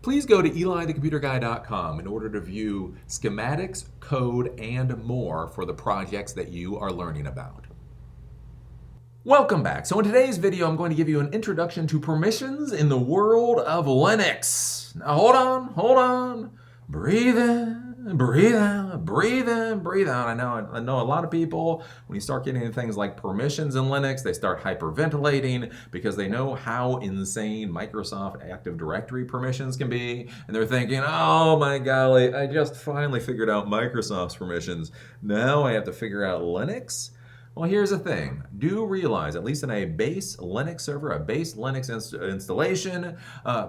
Please go to elithecomputerguy.com in order to view schematics, code, and more for the projects that you are learning about. Welcome back. So in today's video, I'm going to give you an introduction to permissions in the world of Linux. Now hold on. Breathe in, breathe out, breathe in, breathe out. I know a lot of people, when you start getting into things like permissions in Linux, they start hyperventilating because they know how insane Microsoft Active Directory permissions can be. And they're thinking, oh my golly, I just finally figured out Microsoft's permissions. Now I have to figure out Linux? Well, here's the thing. Do realize, at least in a base Linux server, a base Linux installation,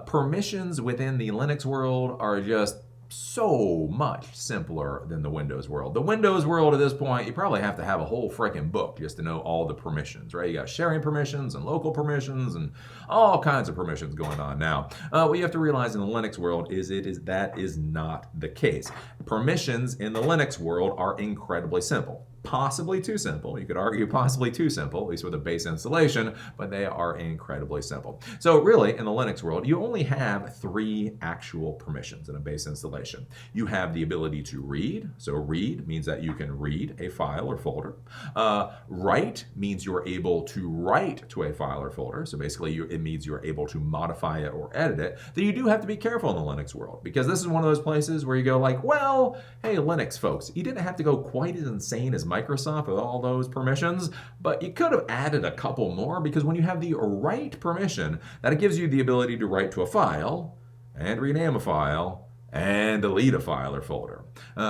permissions within the Linux world are just so much simpler than the Windows world. The Windows world at this point, you probably have to have a whole freaking book just to know all the permissions, right? You got sharing permissions and local permissions and all kinds of permissions going on now. What you have to realize in the Linux world is that is not the case. Permissions in the Linux world are incredibly simple. Possibly too simple. You could argue possibly too simple, at least with a base installation, but they are incredibly simple. So really, in the Linux world, you only have 3 actual permissions in a base installation. You have the ability to read. So read means that you can read a file or folder. Write means you're able to write to a file or folder. So basically, it means you're able to modify it or edit it. Then you do have to be careful in the Linux world, because this is one of those places where you go like, well, hey, Linux folks, you didn't have to go quite as insane as Microsoft with all those permissions, but you could have added a couple more, because when you have the write permission, that gives you the ability to write to a file and rename a file and delete a file or folder.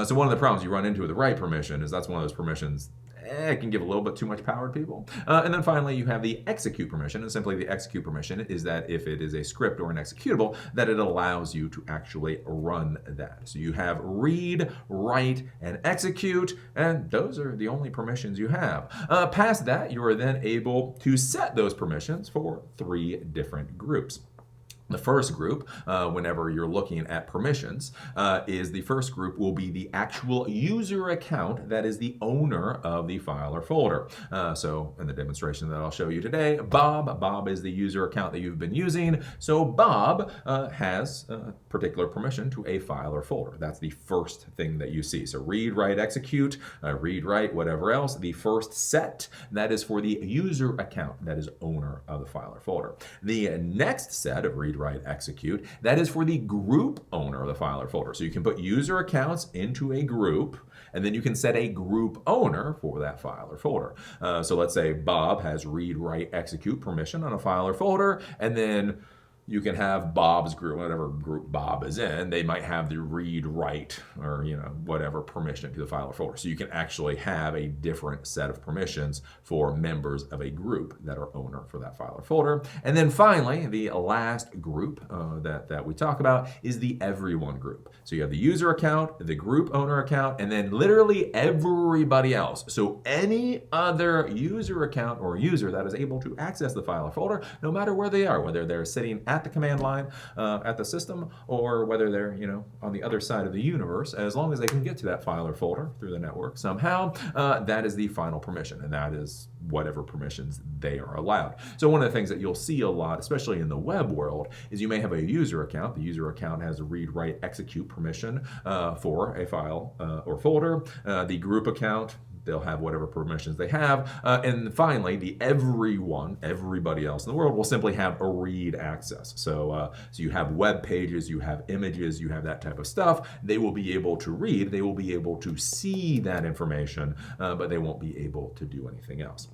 So one of the problems you run into with the write permission is that's one of those permissions it can give a little bit too much power to people. And then finally, you have the execute permission. And simply the execute permission is that if it is a script or an executable, that it allows you to actually run that. So you have read, write, and execute, and those are the only permissions you have. Past that, you are then able to set those permissions for 3 different groups. The first group, whenever you're looking at permissions, is the first group will be the actual user account that is the owner of the file or folder. So in the demonstration that I'll show you today, Bob is the user account that you've been using. So Bob has a particular permission to a file or folder. That's the first thing that you see. So read, write, execute, read, write, whatever else. The first set, that is for the user account that is owner of the file or folder. The next set of read, write, execute, that is for the group owner of the file or folder. So you can put user accounts into a group, and then you can set a group owner for that file or folder. So let's say Bob has read, write, execute permission on a file or folder, and then you can have Bob's group, whatever group Bob is in, they might have the read, write, or whatever permission to the file or folder. So you can actually have a different set of permissions for members of a group that are owner for that file or folder. And then finally, the last group that we talk about is the everyone group. So you have the user account, the group owner account, and then literally everybody else. So any other user account or user that is able to access the file or folder, no matter where they are, whether they're sitting at the command line at the system, or whether they're on the other side of the universe, as long as they can get to that file or folder through the network somehow, that is the final permission, and that is whatever permissions they are allowed. So one of the things that you'll see a lot, especially in the web world, is you may have a user account. The user account has a read, write, execute permission for a file or folder. The group account, they'll have whatever permissions they have. And finally, the everybody else in the world will simply have a read access. So you have web pages, you have images, you have that type of stuff. They will be able to read, they will be able to see that information, but they won't be able to do anything else.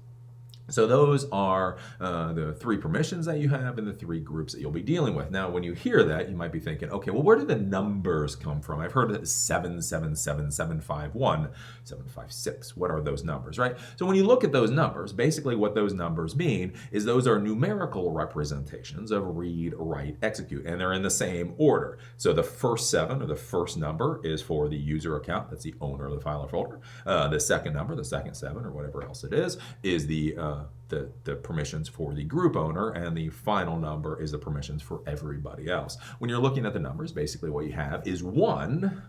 So those are the 3 permissions that you have and the 3 groups that you'll be dealing with. Now, when you hear that, you might be thinking, okay, well, where do the numbers come from? I've heard it 777, 751, 756. What are those numbers, right? So when you look at those numbers, basically what those numbers mean is those are numerical representations of read, write, execute, and they're in the same order. So the first 7, or the first number, is for the user account. That's the owner of the file or folder. The second number, the second 7, or whatever else it is the permissions for the group owner, and the final number is the permissions for everybody else. When you're looking at the numbers, basically what you have is 1,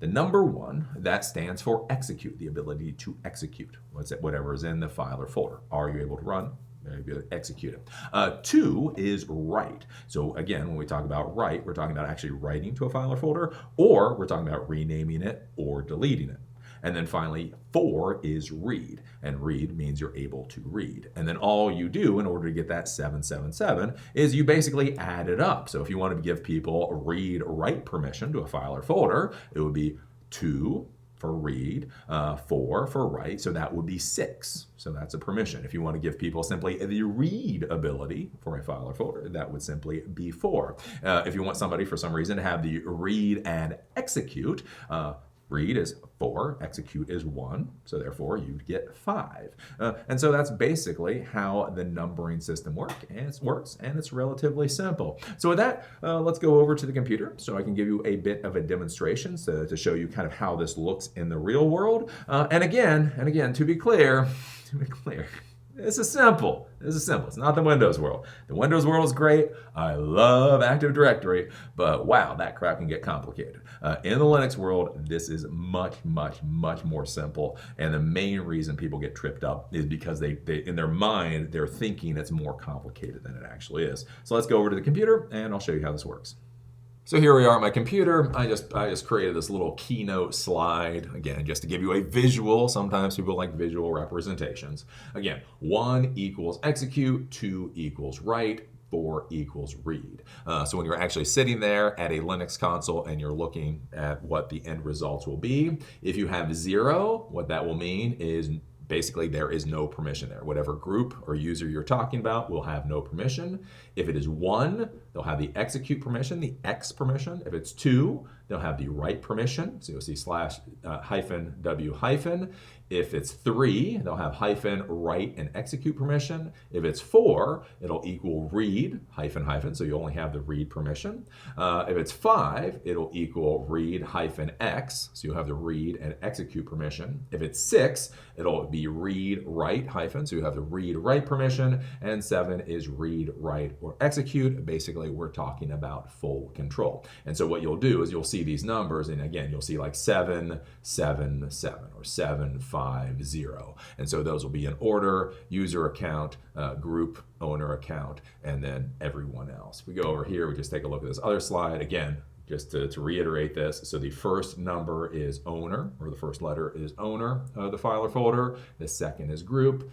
the number 1, that stands for execute, the ability to execute whatever is in the file or folder. Are you able to run? Very good. Execute it. 2 is write. So again, when we talk about write, we're talking about actually writing to a file or folder, or we're talking about renaming it or deleting it. And then finally, 4 is read. And read means you're able to read. And then all you do in order to get that 777 is you basically add it up. So if you want to give people read write permission to a file or folder, it would be 2 for read, 4 for write, so that would be 6. So that's a permission. If you want to give people simply the read ability for a file or folder, that would simply be 4. If you want somebody for some reason to have the read and execute, read is 4, execute is 1, so therefore you'd get 5. And so that's basically how the numbering system works, and it's relatively simple. So with that, let's go over to the computer so I can give you a bit of a demonstration to show you kind of how this looks in the real world. And again, to be clear, this is simple. It's not the Windows world. The Windows world is great. I love Active Directory, but wow, that crap can get complicated. In the Linux world, this is much more simple. And the main reason people get tripped up is because they in their mind, they're thinking it's more complicated than it actually is. So let's go over to the computer and I'll show you how this works. So here we are at my computer. I just created this little keynote slide, again, just to give you a visual. Sometimes people like visual representations. Again, 1 equals execute, 2 equals write, 4 equals read. So when you're actually sitting there at a Linux console and you're looking at what the end results will be, if you have 0, what that will mean is basically there is no permission there. Whatever group or user you're talking about will have no permission. If it is 1, they'll have the execute permission, the X permission. If it's 2, they'll have the write permission. So you'll see /w-. If it's 3, they'll have -write and execute permission. If it's 4, it'll equal read --, so you only have the read permission. If it's 5, it'll equal read -x, so you'll have the read and execute permission. If it's 6, it'll be read write -, so you have the read write permission. And 7 is read write or execute. Basically, we're talking about full control. And so what you'll do is you'll see these numbers, and again, you'll see like 777 or 750. And so those will be in order: user account, group owner account, and then everyone else. If we go over here, we just take a look at this other slide. Again, just to reiterate this, so the first number is owner, or the first letter is owner of the file or folder. The second is group,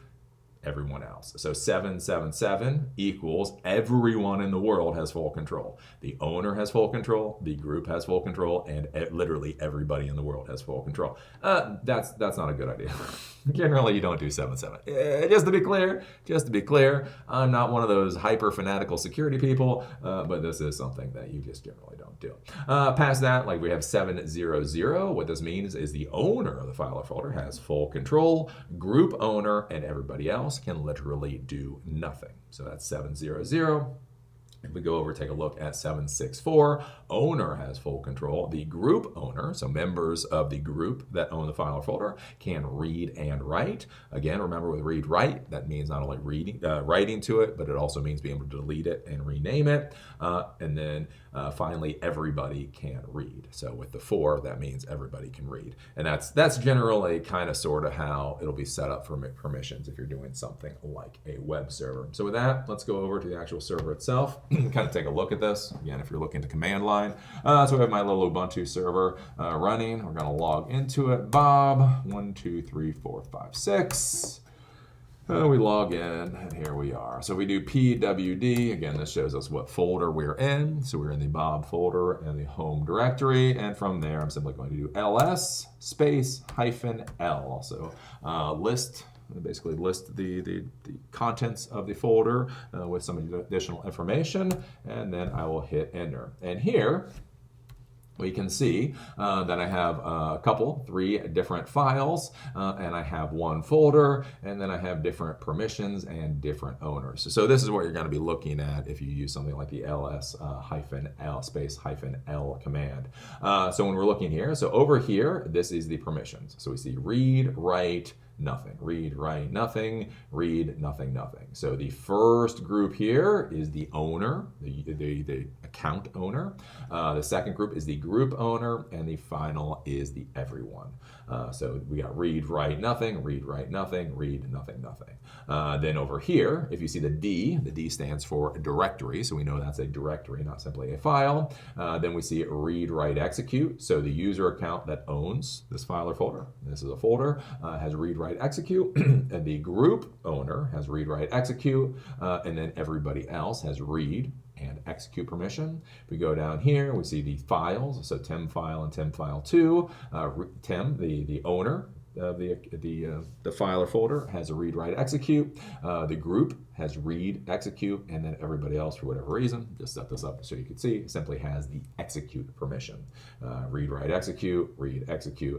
everyone else. So 777 equals everyone in the world has full control. The owner has full control, the group has full control, and literally everybody in the world has full control. That's not a good idea. Generally, you don't do 77. Just to be clear, I'm not one of those hyper fanatical security people, but this is something that you just generally don't do. Past that, like we have 700. What this means is the owner of the file or folder has full control. Group owner and everybody else can literally do nothing. So that's 700. If we go over, take a look at 764, owner has full control. The group owner, so members of the group that own the file or folder, can read and write. Again, remember with read write, that means not only writing to it, but it also means being able to delete it and rename it. And then finally, everybody can read. So with the 4, that means everybody can read. And that's generally kind of sort of how it'll be set up for permissions if you're doing something like a web server. So with that, let's go over to the actual server itself. Kind of take a look at this. Again, if you're looking to command line. So we have my little Ubuntu server running. We're going to log into it. Bob, 1, 2, 3, 4, 5, 6. We log in, and here we are. So we do pwd. Again, this shows us what folder we're in. So we're in the Bob folder in the home directory. And from there, I'm simply going to do ls space -l. So basically list the contents of the folder with some additional information, and then I will hit enter. And here we can see that I have 3 different files, and I have 1 folder, and then I have different permissions and different owners. So this is what you're going to be looking at if you use something like the ls-l space -l command. So when we're looking here, so over here, this is the permissions. So we see read, write, nothing. Read, write, nothing. Read, nothing, nothing. So the first group here is the owner, the account owner. The second group is the group owner, and the final is the everyone. So we got read, write, nothing, read, write, nothing, read, nothing, nothing. Then over here, if you see the D stands for directory, so we know that's a directory, not simply a file. Then we see read, write, execute. So the user account that owns this file or folder, this is a folder, has read, write, execute, and the group owner has read, write, execute, and then everybody else has read and execute permission. If we go down here, we see the files, so tem file and tem file 2. Tem, the owner of the file or folder, has a read, write, execute. The group has read, execute, and then everybody else, for whatever reason, just set this up so you can see, simply has the execute permission. Read, write, execute,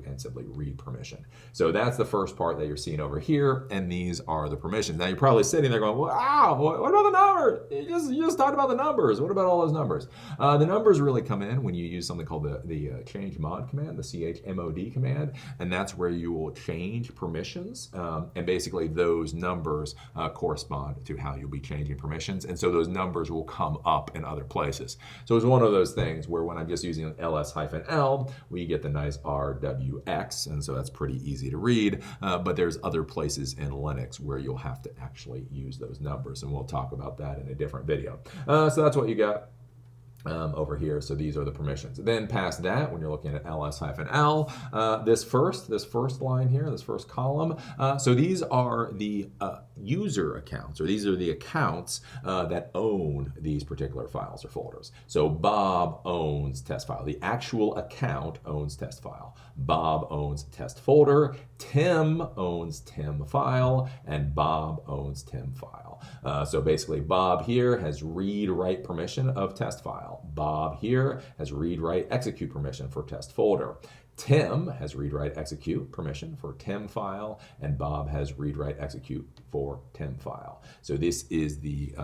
and simply read permission. So that's the first part that you're seeing over here, and these are the permissions. Now you're probably sitting there going, wow, what about the numbers? You just talked about the numbers. What about all those numbers? The numbers really come in when you use something called the change mod command, the chmod command, and that's where you will change permissions, and basically those numbers correspond to how you'll be changing permissions, and so those numbers will come up in other places. So it's one of those things where when I'm just using ls-l, we get the nice rwx, and so that's pretty easy to read, but there's other places in Linux where you'll have to actually use those numbers, and we'll talk about that in a different video. So that's what you got over here. So these are the permissions. Then past that, when you're looking at ls-l, this first line here, this first column, so these are the user accounts, or these are the accounts that own these particular files or folders. So Bob owns test file. The actual account owns test file. Bob owns test folder. Tim owns Tim file, and Bob owns Tim file. So basically Bob here has read, write permission of test file. Bob here has read, write, execute permission for test folder. Tim has read, write, execute permission for Tim file, and Bob has read, write, execute for Tim file. So this is the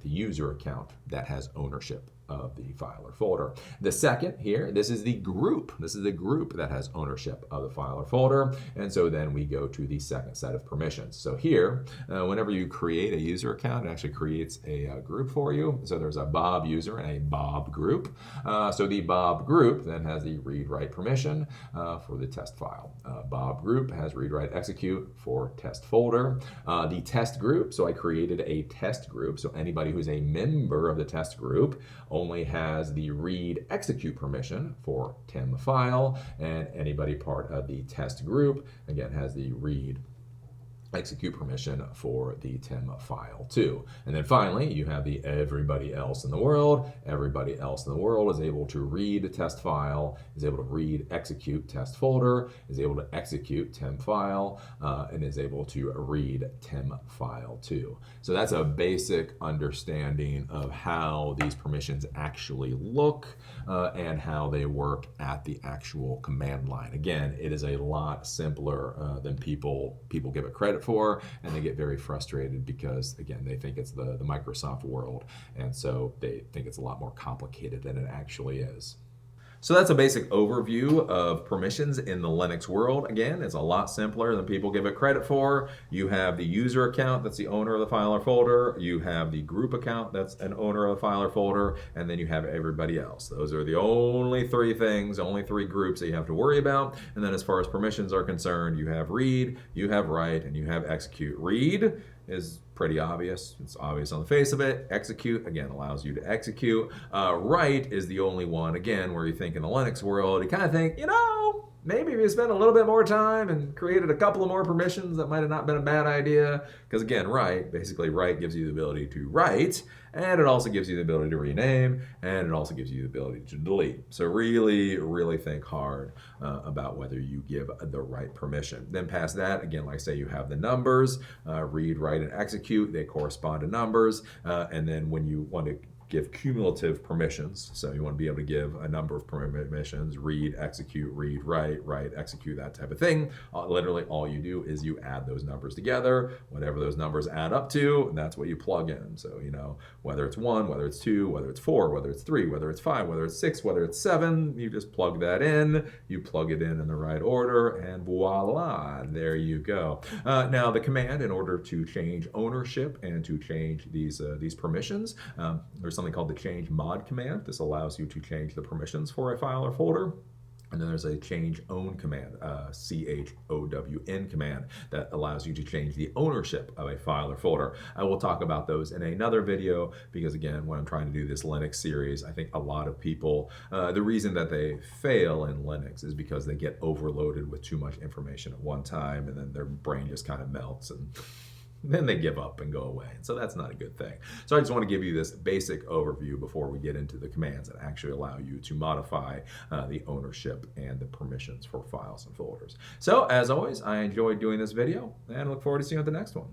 user account that has ownership of the file or folder. The second here, this is the group. This is the group that has ownership of the file or folder. And so then we go to the second set of permissions. So here, whenever you create a user account, it actually creates a group for you. So there's a Bob user and a Bob group. So the Bob group then has the read, write permission for the test file. Bob group has read, write, execute for test folder. The test group, so I created a test group. So anybody who's a member of the test group only has the read, execute permission for Tim file, and anybody part of the test group, again, has the read, execute permission for the Tim file too. And then finally, you have the everybody else in the world. Everybody else in the world is able to read the test file, is able to read, execute test folder, is able to execute Tim file, and is able to read Tim file too. So that's a basic understanding of how these permissions actually look and how they work at the actual command line. Again, it is a lot simpler than people give it credit for, and they get very frustrated because, again, they think it's the Microsoft world, and so they think it's a lot more complicated than it actually is. So that's a basic overview of permissions in the Linux world. Again, it's a lot simpler than people give it credit for. You have the user account, that's the owner of the file or folder. You have the group account, that's an owner of the file or folder. And then you have everybody else. Those are the only three things, only three groups that you have to worry about. And then as far as permissions are concerned, you have read, you have write, and you have execute. Read is pretty obvious. It's obvious on the face of it. Execute, again, allows you to execute. Write is the only one, again, where you think in the Linux world, you kind of think, maybe if you spent a little bit more time and created a couple of more permissions, that might have not been a bad idea. Because again, write gives you the ability to write, and it also gives you the ability to rename, and it also gives you the ability to delete. So really, really think hard about whether you give the right permission. Then past that, again, like I say, you have the numbers, read, write, and execute. They correspond to numbers. And then when you want to give cumulative permissions. So you want to be able to give a number of permissions: read, execute, read, write, write, execute, that type of thing. Literally all you do is you add those numbers together. Whatever those numbers add up to, that's what you plug in. So, you know, whether it's 1, whether it's 2, whether it's 4, whether it's 3, whether it's 5, whether it's 6, whether it's 7, you just plug that in. You plug it in the right order, and voila, there you go. Now the command, in order to change ownership and to change these permissions, there's something called the change mod command. This allows you to change the permissions for a file or folder. And then there's a change own command, CHOWN command, that allows you to change the ownership of a file or folder. I will talk about those in another video because, again, when I'm trying to do this Linux series, I think a lot of people, the reason that they fail in Linux is because they get overloaded with too much information at one time, and then their brain just kind of melts and then they give up and go away. And so that's not a good thing. So I just want to give you this basic overview before we get into the commands that actually allow you to modify the ownership and the permissions for files and folders. So as always, I enjoyed doing this video and look forward to seeing you at the next one.